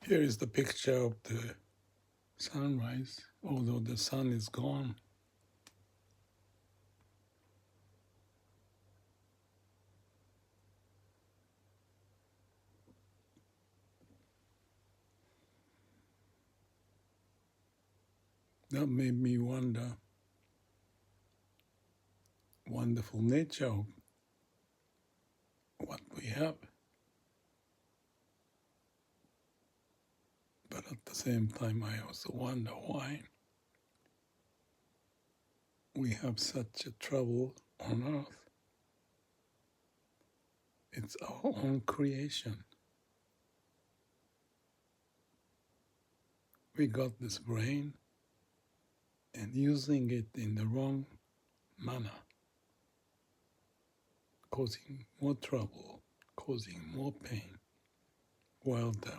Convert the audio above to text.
Here is the picture of the sunrise, although the sun is gone. That made me wonder, wonderful nature of what we have. But at the same time, I also wonder why we have such a trouble on earth. It's our own creation. We got this brain and using it in the wrong manner, causing more trouble, causing more pain, while the